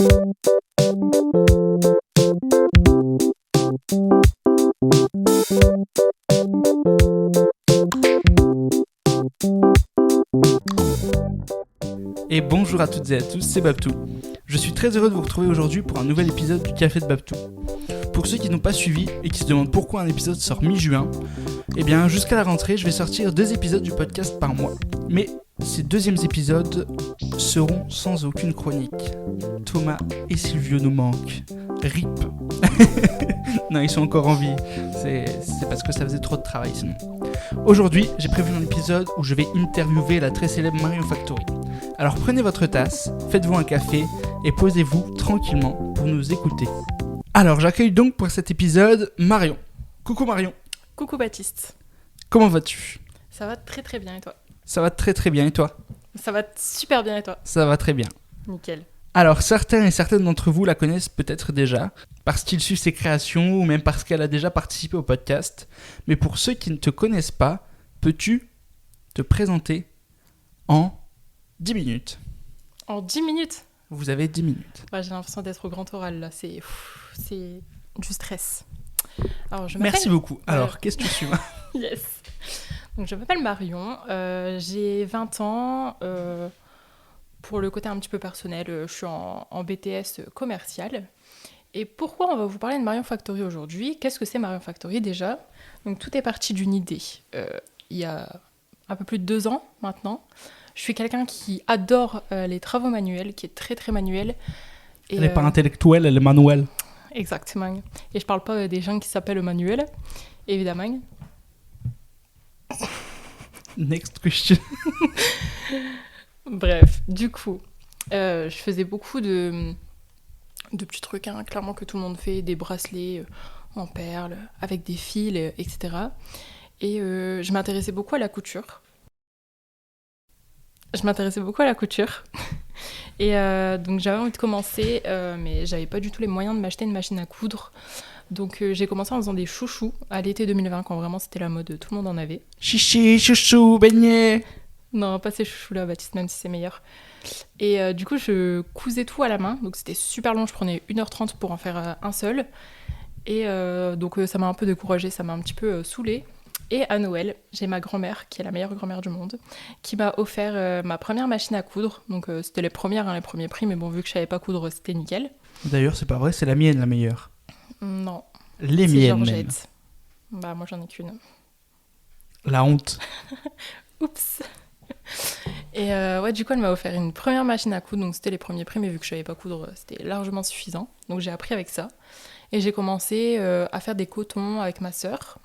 Et bonjour à toutes et à tous, c'est Babtou. Je suis très heureux de vous retrouver aujourd'hui pour un nouvel épisode du Café de Babtou. Pour ceux qui n'ont pas suivi et qui se demandent pourquoi un épisode sort mi-juin, eh bien jusqu'à la rentrée, je vais sortir 2 épisodes du podcast par mois. Mais ces 2e épisodes seront sans aucune chronique. Thomas et Silvio nous manquent. RIP. Non, ils sont encore en vie. C'est parce que ça faisait trop de travail sinon. Aujourd'hui, j'ai prévu un épisode où je vais interviewer la très célèbre Marion Factory. Alors prenez votre tasse, faites-vous un café et posez-vous tranquillement pour nous écouter. Alors j'accueille donc pour cet épisode Marion. Coucou Marion. Coucou Baptiste. Comment vas-tu ? Ça va très très bien et toi ? Ça va très très bien et toi ? Ça va super bien et toi ? Ça va très bien. Nickel. Alors certains et certaines d'entre vous la connaissent peut-être déjà, parce qu'ils suivent ses créations ou même parce qu'elle a déjà participé au podcast. Mais pour ceux qui ne te connaissent pas, peux-tu te présenter en 10 minutes ? En 10 minutes ? Vous avez 10 minutes. Ouais, j'ai l'impression d'être au grand oral là, c'est du stress. Alors, Merci beaucoup. Alors, question suivante. Yes. Donc je m'appelle Marion, j'ai 20 ans. Pour le côté un petit peu personnel, je suis en BTS commercial. Et pourquoi on va vous parler de Marion Factory aujourd'hui ? Qu'est-ce que c'est Marion Factory déjà ? Donc tout est parti d'une idée. Il y a un peu plus de 2 ans maintenant. Je suis quelqu'un qui adore les travaux manuels, qui est très très manuel. Et, elle n'est pas intellectuelle, elle est manuelle. Exactement. Et je parle pas des gens qui s'appellent Manuel, évidemment. Next question. Bref, du coup, je faisais beaucoup de petits trucs, hein, clairement que tout le monde fait, des bracelets en perles, avec des fils, etc. Et je m'intéressais beaucoup à la couture. Et donc j'avais envie de commencer, mais j'avais pas du tout les moyens de m'acheter une machine à coudre. Donc j'ai commencé en faisant des chouchous à l'été 2020, quand vraiment c'était la mode, tout le monde en avait. Chichi, chouchou, beignet. Non, pas ces chouchous-là, Baptiste, même si c'est meilleur. Et du coup, je cousais tout à la main, donc c'était super long, je prenais 1h30 pour en faire un seul. Et donc ça m'a un peu découragée, ça m'a un petit peu saoulée. Et à Noël, j'ai ma grand-mère, qui est la meilleure grand-mère du monde, qui m'a offert ma première machine à coudre. Donc c'était les premières, hein, les premiers prix, mais bon, vu que je savais pas coudre, c'était nickel. D'ailleurs, c'est pas vrai, c'est la mienne la meilleure. Non. Les c'est miennes Georgette. Même. Bah moi j'en ai qu'une. La honte. Oups. Et ouais, du coup, elle m'a offert une première machine à coudre, donc c'était les premiers prix, mais vu que je savais pas coudre, c'était largement suffisant. Donc j'ai appris avec ça. Et j'ai commencé à faire des cotons avec ma sœur.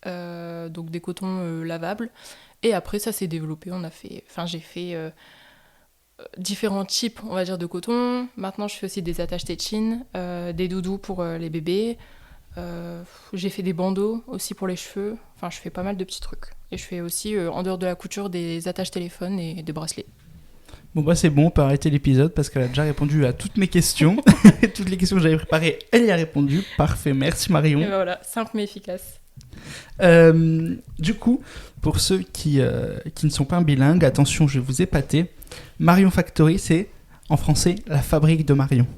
Donc des cotons lavables. Et après, ça s'est développé. J'ai fait différents types, on va dire, de coton. Maintenant, je fais aussi des attaches tétines, des doudous pour les bébés. J'ai fait des bandeaux aussi pour les cheveux. Enfin, je fais pas mal de petits trucs. Et je fais aussi, en dehors de la couture, des attaches téléphone et des bracelets. Bon bah c'est bon, on peut arrêter l'épisode parce qu'elle a déjà répondu à toutes mes questions. Toutes les questions que j'avais préparées, elle y a répondu. Parfait, merci Marion. Et ben voilà, simple mais efficace. Du coup, pour ceux qui ne sont pas bilingues, attention, je vais vous épater. Marion Factory, c'est, en français, la fabrique de Marion.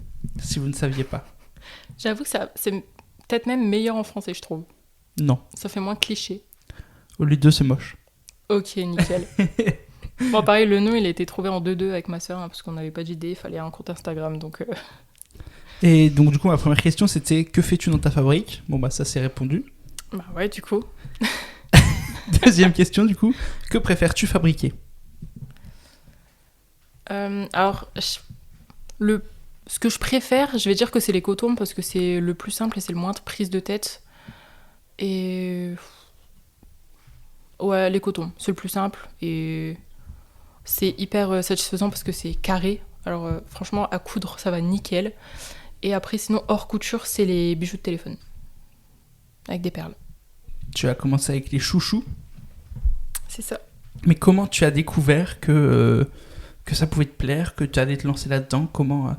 Si vous ne saviez pas. J'avoue que c'est peut-être même meilleur en français, je trouve. Non. Ça fait moins cliché. Au lieu de 2, c'est moche. Ok, nickel. Bon, pareil, le nom, il a été trouvé en 2-2 avec ma sœur, hein, parce qu'on n'avait pas d'idée, il fallait un compte Instagram, donc... Et donc, du coup, ma première question, c'était « Que fais-tu dans ta fabrique ?» Bon, bah, ça, c'est répondu. Bah ouais, du coup. Deuxième question, du coup. Que préfères-tu fabriquer ? Alors, ce que je préfère, je vais dire que c'est les cotons, parce que c'est le plus simple et c'est le moins de prise de tête. Et... Ouais, les cotons, c'est le plus simple et c'est hyper satisfaisant parce que c'est carré. Alors franchement, à coudre, ça va nickel. Et après, sinon, hors couture, c'est les bijoux de téléphone. Avec des perles. Tu as commencé avec les chouchous. C'est ça. Mais comment tu as découvert que ça pouvait te plaire, que tu allais te lancer là-dedans ? Comment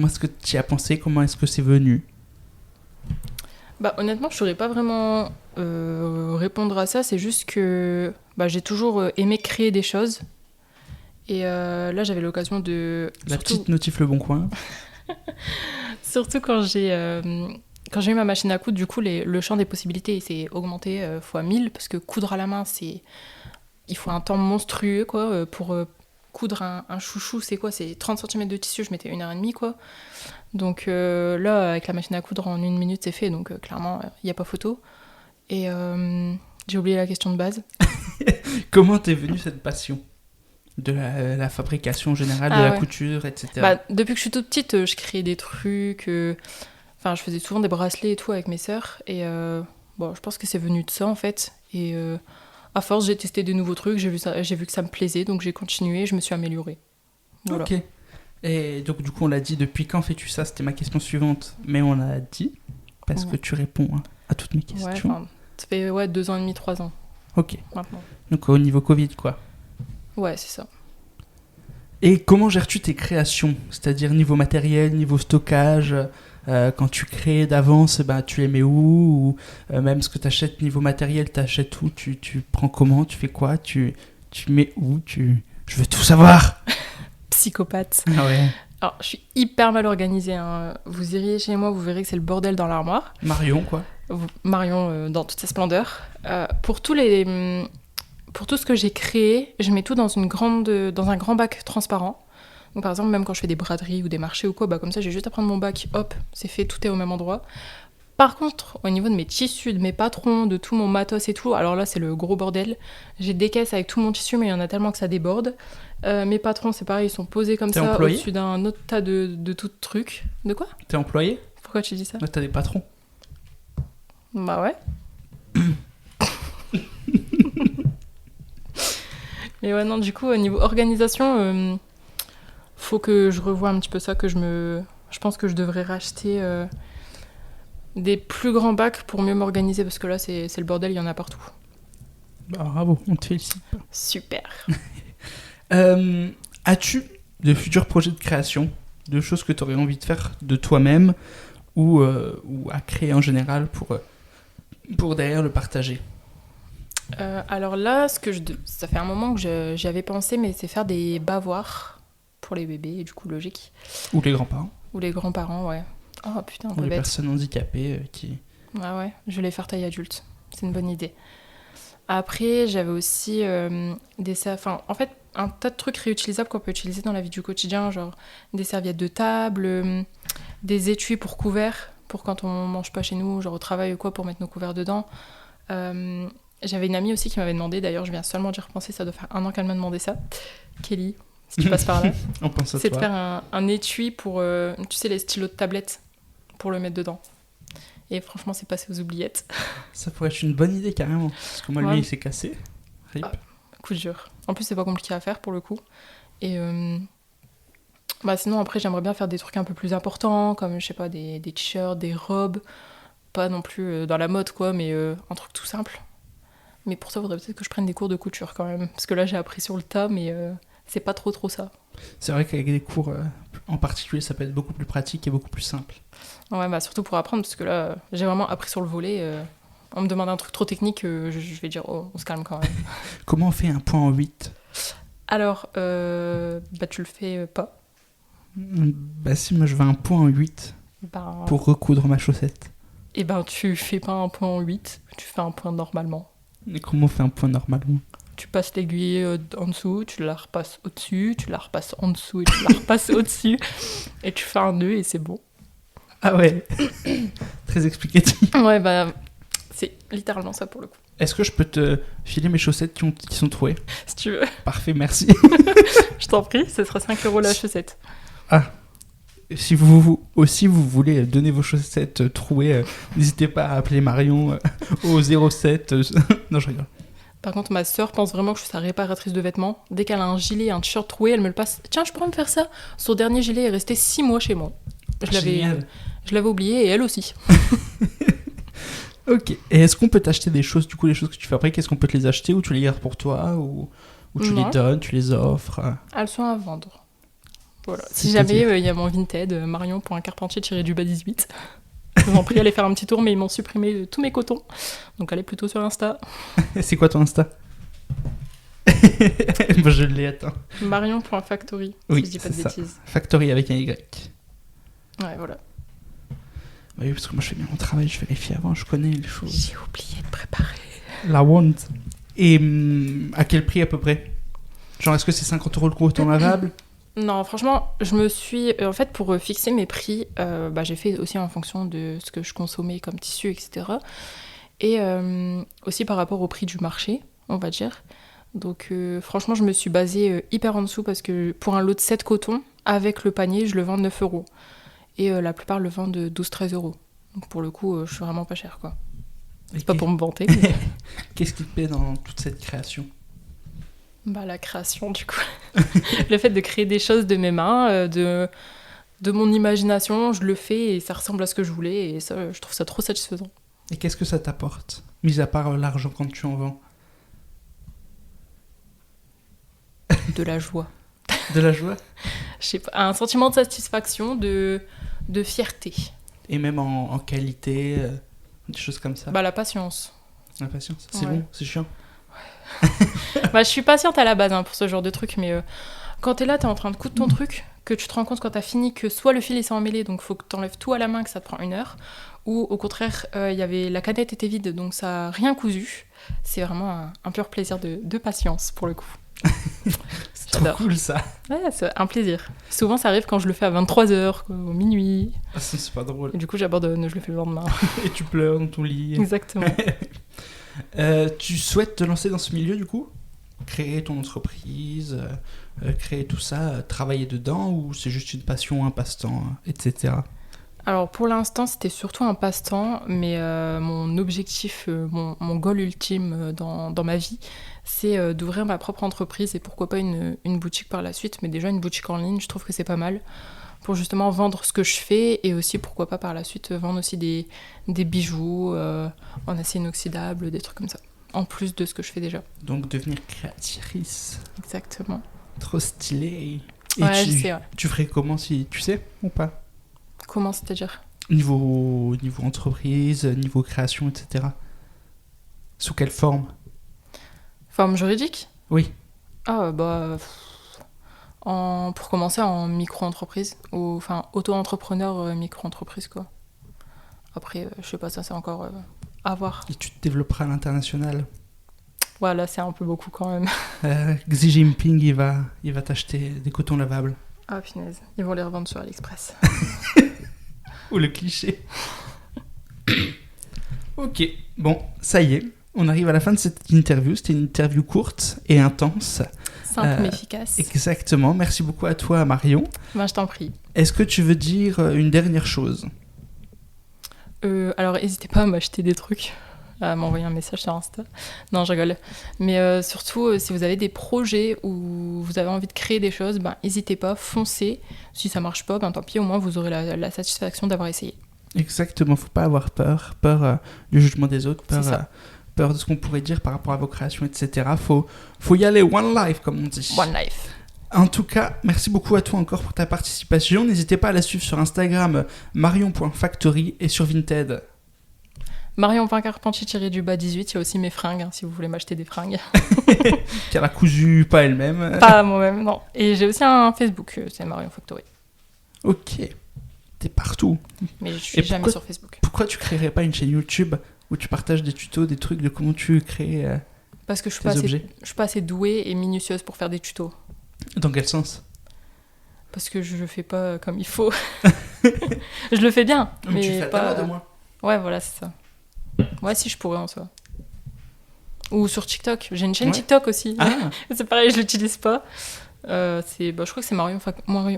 est-ce que tu y as pensé ? Comment est-ce que c'est venu ? Bah, honnêtement, je saurais pas vraiment répondre à ça. C'est juste que j'ai toujours aimé créer des choses. Et là, j'avais l'occasion de... La petite notif Le Bon Coin. Surtout quand j'ai eu ma machine à coudre, du coup, le champ des possibilités il s'est augmenté fois 1000 parce que coudre à la main, il faut un temps monstrueux quoi, pour coudre un chouchou, c'est quoi? C'est 30 cm de tissu, je mettais 1h30 quoi. Donc là, avec la machine à coudre, en 1 minute, c'est fait, donc clairement, il n'y a pas photo. Et j'ai oublié la question de base. Comment t'es venue cette passion de la fabrication générale, de la couture, etc. Bah, depuis que je suis toute petite, je créais des trucs. Enfin, je faisais souvent des bracelets et tout avec mes sœurs. Et bon, je pense que c'est venu de ça en fait. Et à force, j'ai testé des nouveaux trucs, j'ai vu que ça me plaisait, donc j'ai continué, je me suis améliorée. Voilà. Ok. Et donc, du coup, on l'a dit, depuis quand fais-tu ça? C'était ma question suivante. Mais on l'a dit, parce que tu réponds à toutes mes questions. Ouais, ça fait 2 ans et demi, 3 ans. Ok. Maintenant. Donc, au niveau Covid, quoi. Ouais, c'est ça. Et comment gères-tu tes créations? C'est-à-dire niveau matériel, niveau stockage, quand tu crées d'avance, tu les mets où? Ou même ce que tu achètes niveau matériel, tu achètes où? Tu prends comment? Tu fais quoi? Tu mets où? Je veux tout savoir. Psychopathe. Ah ouais. Alors, je suis hyper mal organisée. Hein. Vous iriez chez moi, vous verrez que c'est le bordel dans l'armoire. Marion, quoi. Marion dans toute sa splendeur. Pour tout ce que j'ai créé, je mets tout dans un grand bac transparent. Donc par exemple, même quand je fais des braderies ou des marchés ou quoi, comme ça j'ai juste à prendre mon bac, hop, c'est fait, tout est au même endroit. Par contre, au niveau de mes tissus, de mes patrons, de tout mon matos et tout, alors là c'est le gros bordel. J'ai des caisses avec tout mon tissu, mais il y en a tellement que ça déborde. Mes patrons, c'est pareil, ils sont posés comme ça employé? au-dessus d'un autre tas de tout trucs. De quoi? T'es employé? Pourquoi tu dis ça? T'as des patrons. Bah ouais. Mais ouais, non, du coup, au niveau organisation, faut que je revoie un petit peu ça, je pense que je devrais racheter des plus grands bacs pour mieux m'organiser, parce que là, c'est le bordel, il y en a partout. Bah, bravo, on te félicite. Super. As-tu de futurs projets de création, de choses que tu aurais envie de faire de toi-même ou à créer en général pour derrière le partager? Alors là, ça fait un moment que j'y avais pensé, mais c'est faire des bavoirs pour les bébés, et du coup logique. Ou les grands-parents. Ou les grands-parents, ouais. Oh putain, ou les personnes handicapées qui... Ouais, je vais les faire taille adulte. C'est une bonne idée. Après, j'avais aussi en fait, un tas de trucs réutilisables qu'on peut utiliser dans la vie du quotidien, genre des serviettes de table, des étuis pour couverts, pour quand on mange pas chez nous, genre au travail ou quoi, pour mettre nos couverts dedans. J'avais une amie aussi qui m'avait demandé, d'ailleurs je viens seulement d'y repenser, ça doit faire 1 an qu'elle m'a demandé ça. Kelly, si tu passes par là. On pense à c'est toi. De faire un étui pour, tu sais, les stylos de tablette, pour le mettre dedans. Et franchement, c'est passé aux oubliettes. Ça pourrait être une bonne idée carrément, parce que moi lui il s'est cassé. Rip. Coup dur. En plus, c'est pas compliqué à faire pour le coup. Et sinon, après, j'aimerais bien faire des trucs un peu plus importants, comme, je sais pas, des t-shirts, des robes. Pas non plus dans la mode, quoi, mais un truc tout simple. Mais pour ça, il faudrait peut-être que je prenne des cours de couture quand même. Parce que là, j'ai appris sur le tas, mais c'est pas trop ça. C'est vrai qu'avec des cours en particulier, ça peut être beaucoup plus pratique et beaucoup plus simple. Ouais, surtout pour apprendre, parce que là, j'ai vraiment appris sur le volet. On me demande un truc trop technique, je vais dire, oh, on se calme quand même. Comment on fait un point en 8? Alors, tu le fais pas. Si, moi je veux un point en 8 pour recoudre ma chaussette. Et tu fais pas un point en 8, tu fais un point normalement. Et comment on fait un point normalement? Tu passes l'aiguille en dessous, tu la repasses au-dessus, tu la repasses en dessous et tu la repasses au-dessus. Et tu fais un nœud et c'est bon. Ah ouais. Très explicatif. Ouais, c'est littéralement ça pour le coup. Est-ce que je peux te filer mes chaussettes qui sont trouées? Si tu veux. Parfait, merci. Je t'en prie, ce sera 5 € la chaussette. Ah. Si vous voulez donner vos chaussettes trouées, n'hésitez pas à appeler Marion au 07. Non, je rigole. Par contre, ma sœur pense vraiment que je suis sa réparatrice de vêtements. Dès qu'elle a un gilet, un t-shirt troué, elle me le passe. Tiens, je pourrais me faire ça. Son dernier gilet est resté 6 mois chez moi. Je l'avais oublié et elle aussi. Ok. Et est-ce qu'on peut t'acheter des choses, du coup, les choses que tu fabriques, est-ce qu'on peut te les acheter ou tu les gardes pour toi ou tu les donnes, tu les offres? Elles sont à vendre. Voilà. Si jamais il y a mon Vinted, marion.carpentier-18. Je vous en prie, allez faire un petit tour, mais ils m'ont supprimé tous mes cotons. Donc allez plutôt sur Insta. C'est quoi ton Insta? Moi je l'ai, attends. Marion.factory, oui, si je dis pas de bêtises. Factory avec un Y. Ouais, voilà. Bah oui, parce que moi je fais bien mon travail, je vérifie avant, je connais les choses. J'ai oublié de préparer. La honte. Et à quel prix à peu près? Genre, est-ce que c'est 50 € le coton lavable? Non, franchement, je me suis... en fait, pour fixer mes prix, j'ai fait aussi en fonction de ce que je consommais comme tissu, etc. Et aussi par rapport au prix du marché, on va dire. Donc franchement, je me suis basée hyper en dessous parce que pour un lot de 7 cotons, avec le panier, je le vends 9 €. Et la plupart le vendent 12-13 €. Donc pour le coup, je suis vraiment pas chère, quoi. C'est pas pour me vanter. Mais... Qu'est-ce qui te plaît dans toute cette création? la création, du coup. Le fait de créer des choses de mes mains, de mon imagination, je le fais et ça ressemble à ce que je voulais. Et ça, je trouve ça trop satisfaisant. Et qu'est-ce que ça t'apporte, mis à part l'argent quand tu en vends? De la joie. De la joie? Je sais pas, un sentiment de satisfaction, de fierté. Et même en qualité, des choses comme ça? La patience. La patience, c'est Ouais. long, c'est chiant. Je suis patiente à la base pour ce genre de truc, mais quand t'es là, t'es en train de coudre ton truc, que tu te rends compte quand t'as fini que soit le fil il s'est emmêlé, donc faut que t'enlèves tout à la main, que ça te prend 1 heure, ou au contraire, la canette était vide, donc ça a rien cousu. C'est vraiment un pur plaisir de patience pour le coup. C'est trop cool ça. Ouais, c'est un plaisir. Souvent ça arrive quand je le fais à 23h, au minuit. Ah, c'est pas drôle. Et du coup j'abandonne, je le fais le lendemain. Et tu pleures dans ton lit. Exactement. Tu souhaites te lancer dans ce milieu du coup? Créer ton entreprise, créer tout ça, travailler dedans, ou c'est juste une passion, un passe-temps, etc. Alors pour l'instant c'était surtout un passe-temps, mais mon objectif, mon goal ultime dans ma vie, c'est d'ouvrir ma propre entreprise et pourquoi pas une boutique par la suite, mais déjà une boutique en ligne, je trouve que c'est pas mal pour justement vendre ce que je fais et aussi pourquoi pas par la suite vendre aussi des bijoux en acier inoxydable, des trucs comme ça, en plus de ce que je fais déjà. Donc devenir créatrice. Exactement. Trop stylé. Et Ouais, je sais, ouais. tu ferais comment si tu sais ou pas? Comment c'est-à-dire? Niveau entreprise, niveau création, etc. Sous quelle forme? Forme juridique? Oui. Ah pour commencer en micro-entreprise, ou enfin auto-entrepreneur micro-entreprise quoi. Après, je sais pas, ça c'est encore à voir. Et tu te développeras à l'international. Voilà, c'est un peu beaucoup quand même. Xi Jinping, il va t'acheter des cotons lavables. Ah punaise, ils vont les revendre sur AliExpress. Ou le cliché. Ok, bon, ça y est. On arrive à la fin de cette interview. C'était une interview courte et intense. Simple mais efficace. Exactement. Merci beaucoup à toi, Marion. Je t'en prie. Est-ce que tu veux dire une dernière chose? Alors, n'hésitez pas à m'acheter des trucs, à m'envoyer un message sur Insta. Non, je rigole. Mais surtout, si vous avez des projets ou vous avez envie de créer des choses, n'hésitez pas, foncez. Si ça marche pas, tant pis, au moins vous aurez la satisfaction d'avoir essayé. Exactement, faut pas avoir peur du jugement des autres, peur de ce qu'on pourrait dire par rapport à vos créations, etc. Faut y aller one life, comme on dit. One life. En tout cas, merci beaucoup à toi encore pour ta participation. N'hésitez pas à la suivre sur Instagram, marion.factory, et sur Vinted. Marion.carpentier-18, il y a aussi mes fringues, si vous voulez m'acheter des fringues. Qu'elle a cousu, pas elle-même. Pas moi-même, non. Et j'ai aussi un Facebook, c'est Marion Factory. Ok, t'es partout. Mais je suis jamais sur Facebook. Pourquoi tu créerais pas une chaîne YouTube où tu partages des tutos, des trucs de comment tu crées Parce que je suis pas assez douée et minutieuse pour faire des tutos. Dans quel sens? Parce que je le fais pas comme il faut. Je le fais bien, mais tu fais pas... de moi. Ouais, voilà, c'est ça. Ouais, si je pourrais en soi. Ou sur TikTok. J'ai une chaîne TikTok aussi. Ah. C'est pareil, je l'utilise pas. Je crois que c'est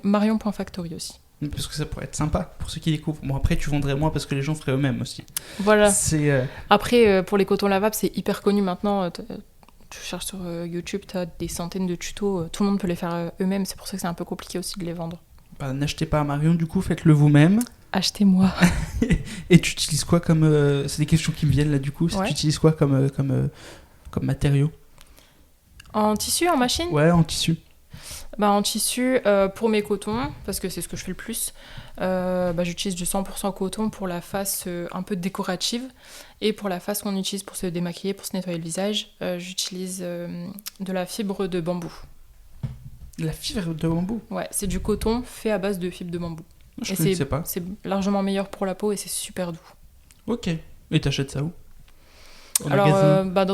Marion.factory aussi. Parce que ça pourrait être sympa pour ceux qui découvrent. Bon, après, tu vendrais moins parce que les gens feraient eux-mêmes aussi. Voilà. C'est, Après, pour les cotons lavables, c'est hyper connu maintenant. Tu cherches sur YouTube, tu as des centaines de tutos. Tout le monde peut les faire eux-mêmes. C'est pour ça que c'est un peu compliqué aussi de les vendre. N'achetez pas à Marion, du coup, faites-le vous-même. Achetez-moi. Et tu utilises quoi comme... c'est des questions qui me viennent là, du coup. Ouais. Tu utilises quoi comme matériau? En tissu, en machine? Ouais, en tissu. En tissu, pour mes cotons, parce que c'est ce que je fais le plus, j'utilise du 100% coton pour la face un peu décorative. Et pour la face qu'on utilise pour se démaquiller, pour se nettoyer le visage, j'utilise de la fibre de bambou. La fibre de bambou? Ouais, c'est du coton fait à base de fibre de bambou. Je Et connaissais pas. c'est largement meilleur pour la peau et c'est super doux. Ok. Et t'achètes ça où? Au Alors, magasin dans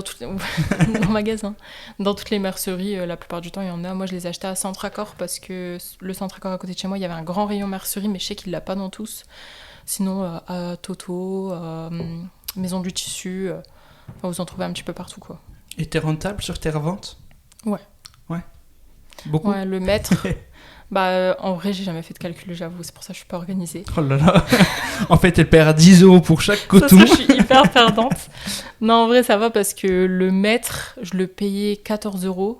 dans magasin. Dans toutes les merceries, la plupart du temps, il y en a. Moi, je les achetais à Centracor parce que le Centracor à côté de chez moi, il y avait un grand rayon mercerie, mais je sais qu'il l'a pas dans tous. Sinon, à Toto, Maison du Tissu, vous en trouvez un petit peu partout, quoi. Et t'es rentable sur tes reventes? Ouais. Ouais. Beaucoup? Ouais, le mètre. En vrai, j'ai jamais fait de calcul, j'avoue. C'est pour ça que je suis pas organisée. Oh là là. En fait, elle perd 10 € pour chaque Ça, coton. je suis hyper perdante. Non, en vrai, ça va parce que le mètre, je le payais 14 €.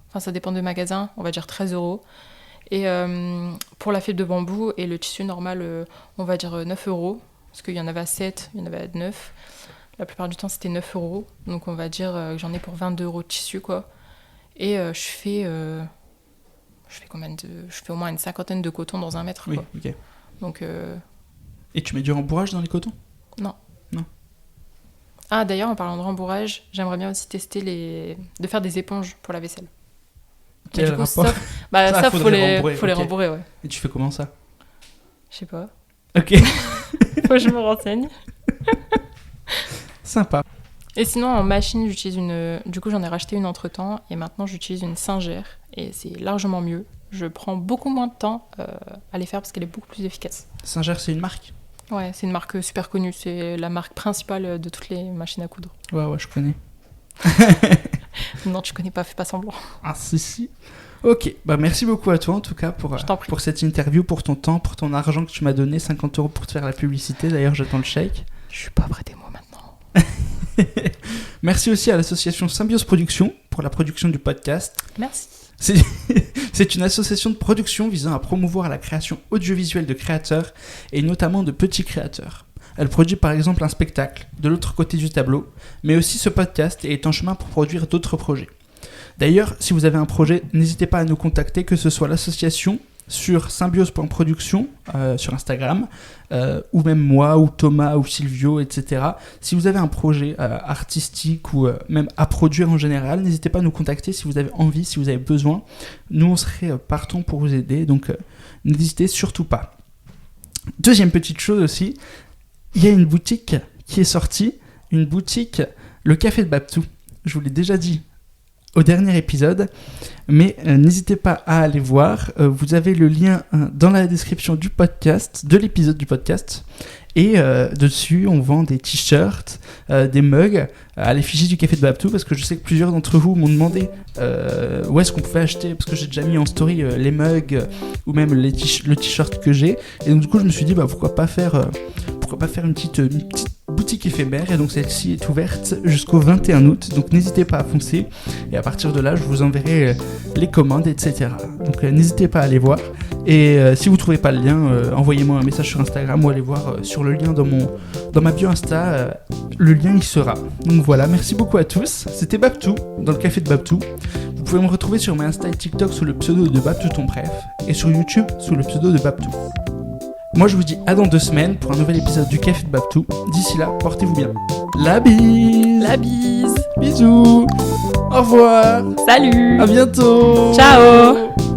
Enfin, ça dépend des magasins, on va dire 13 €. Et pour la fibre de bambou et le tissu normal, on va dire 9 €. Parce qu'il y en avait à 7, il y en avait à 9. La plupart du temps, c'était 9 €. Donc, on va dire que j'en ai pour 22 € de tissu, quoi. Et je fais au moins une cinquantaine de cotons dans un mètre, Oui, quoi. ok. Donc, Et tu mets du rembourrage dans les cotons? non. Non. Ah, d'ailleurs, en parlant de rembourrage, j'aimerais bien aussi tester de faire des éponges pour la vaisselle. Quel du coup, rapport? ça, faut faudrait les ok. rembourrer, ouais. Et tu fais comment ça? Je sais pas. Ok. Faut que je me renseigne. Sympa. Et sinon, en machine, j'utilise du coup, j'en ai racheté une entre-temps, et maintenant, j'utilise une Singer, et c'est largement mieux. Je prends beaucoup moins de temps à les faire parce qu'elle est beaucoup plus efficace. Singer, c'est une marque? Ouais, c'est une marque super connue. C'est la marque principale de toutes les machines à coudre. Ouais, je connais. Non, tu connais pas, fais pas semblant. Ah, si. Ok, merci beaucoup à toi en tout cas Je t'en prie. pour cette interview, pour ton temps, pour ton argent que tu m'as donné, 50 € pour te faire la publicité. D'ailleurs, j'attends le chèque. Je suis pas près des mots maintenant. Merci aussi à l'association Symbiose Production pour la production du podcast. Merci. C'est une association de production visant à promouvoir la création audiovisuelle de créateurs et notamment de petits créateurs. Elle produit par exemple un spectacle de l'autre côté du tableau, mais aussi ce podcast et est en chemin pour produire d'autres projets. D'ailleurs, si vous avez un projet, n'hésitez pas à nous contacter, que ce soit l'association sur symbiose.production sur Instagram, ou même moi, ou Thomas, ou Silvio, etc. Si vous avez un projet artistique ou même à produire en général, n'hésitez pas à nous contacter si vous avez envie, si vous avez besoin. Nous, on serait partants pour vous aider, donc n'hésitez surtout pas. Deuxième petite chose aussi, il y a une boutique qui est sortie, une boutique, le Café de Babtou. Je vous l'ai déjà dit au dernier épisode, mais n'hésitez pas à aller voir. Vous avez le lien dans la description du podcast, de l'épisode du podcast, et dessus on vend des t-shirts, des mugs à l'effigie du Café de Babtou, parce que je sais que plusieurs d'entre vous m'ont demandé où est-ce qu'on pouvait acheter, parce que j'ai déjà mis en story les mugs ou même le t-shirt que j'ai, et donc du coup je me suis dit pourquoi pas faire une petite boutique éphémère, et donc celle-ci est ouverte jusqu'au 21 août, donc n'hésitez pas à foncer, et à partir de là je vous enverrai les commandes, etc. Donc n'hésitez pas à aller voir, et si vous trouvez pas le lien, envoyez-moi un message sur Instagram ou allez voir sur le lien dans ma bio Insta, le lien y sera. Donc voilà, merci beaucoup à tous, c'était Babtou, dans le Café de Babtou. Vous pouvez me retrouver sur mes Insta et TikTok sous le pseudo de Babtou ton préf, et sur YouTube sous le pseudo de Babtou. Moi je vous dis à dans 2 semaines pour un nouvel épisode du Café de Babtou. D'ici là, portez-vous bien. La bise. La bise. Bisous. Au revoir. Salut. À bientôt. Ciao.